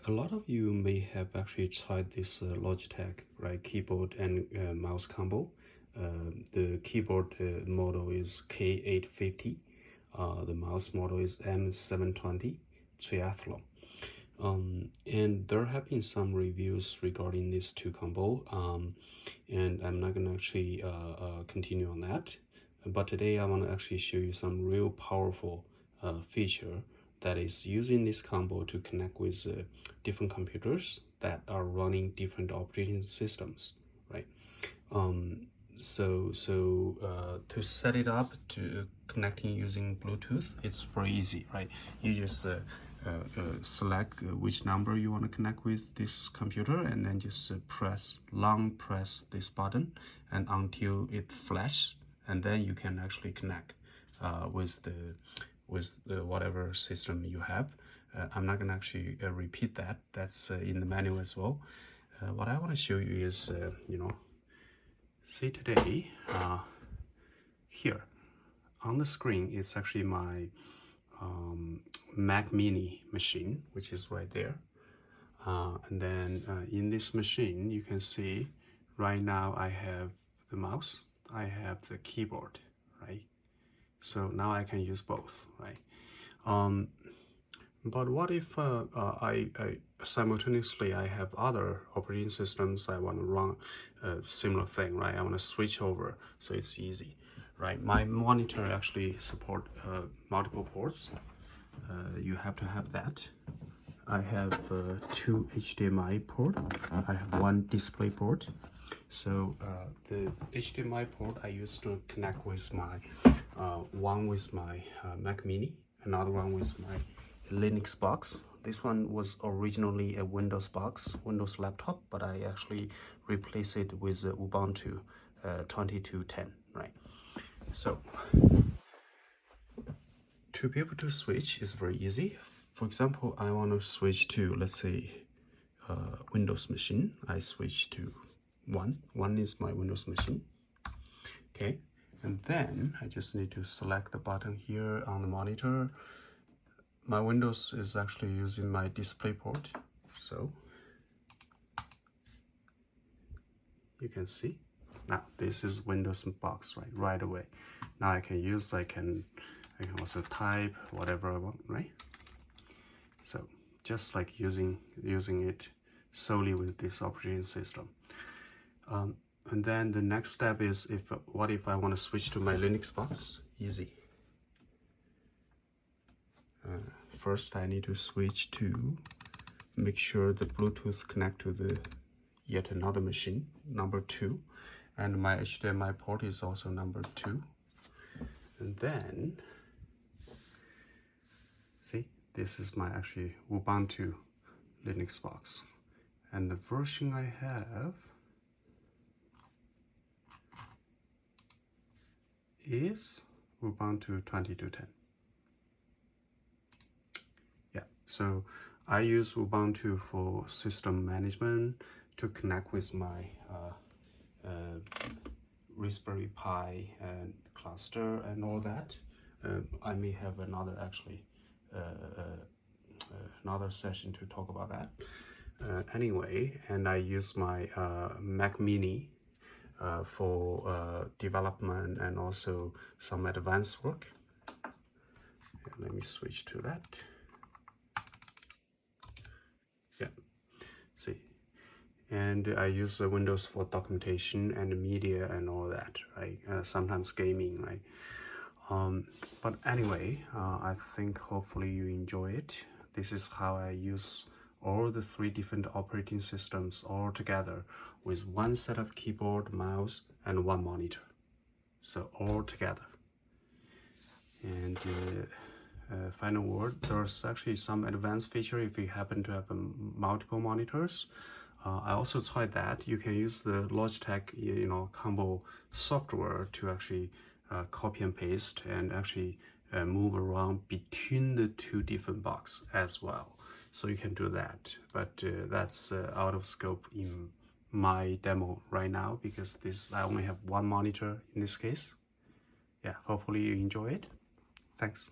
A lot of you may have actually tried this Logitech, right, keyboard and mouse combo. The keyboard model is K850. The mouse model is M720 Triathlon. And there have been some reviews regarding these two combo, and I'm not gonna actually continue on that. But today I want to actually show you some real powerful feature that is using this combo to connect with different computers that are running different operating systems, right? So to set it up to connecting using Bluetooth, it's very easy, right? You just select which number you want to connect with this computer, and then just long press this button and until it flashes, and then you can actually connect with the whatever system you have. I'm not gonna actually repeat that. That's in the manual as well. What I want to show you is, see today, here on the screen, it's actually my Mac Mini machine, which is right there. And then in this machine, you can see right now I have the mouse, I have the keyboard, right? So now I can use both, right? But what if I simultaneously I have other operating systems I want to run a similar thing, right? I want to switch over, so it's easy, right? My monitor actually support multiple ports. You have to have that. I have two HDMI port. I have one display port. So the HDMI port I used to connect with my one with my Mac Mini, another one with my Linux box. This one was originally a Windows box, Windows laptop, but I actually replaced it with Ubuntu 22.10, right? So to be able to switch is very easy. For example, I want to switch to, let's say, Windows machine. I switch to one is my Windows machine, okay? And then I just need to select the button here on the monitor. My Windows is actually using my display port, so you can see now this is Windows box, right away. Now I can also type whatever I want, right? So just like using it solely with this operating system. And then the next step is, what if I want to switch to my Linux box? Easy. First I need to switch to make sure the Bluetooth connect to the yet another machine, number 2, and my HDMI port is also number 2. And then see, this is my actually Ubuntu Linux box, and the version I have is Ubuntu 22.10. Yeah, so I use Ubuntu for system management to connect with my Raspberry Pi and cluster and all that. I may have another actually another session to talk about that. Anyway, and I use my Mac Mini for development and also some advanced work. Let me switch to that. Yeah, see, and I use Windows for documentation and media and all that, right? Sometimes gaming, right? But anyway, I think hopefully you enjoy it. This is how I use all the 3 different operating systems all together with one set of keyboard, mouse, and one monitor. So all together. And final word, there's actually some advanced feature if you happen to have multiple monitors. I also tried that. You can use the Logitech, combo software to actually copy and paste and actually move around between the 2 different boxes as well. So you can do that, but that's out of scope in my demo right now because I only have one monitor in this case. Yeah, hopefully you enjoy it. Thanks.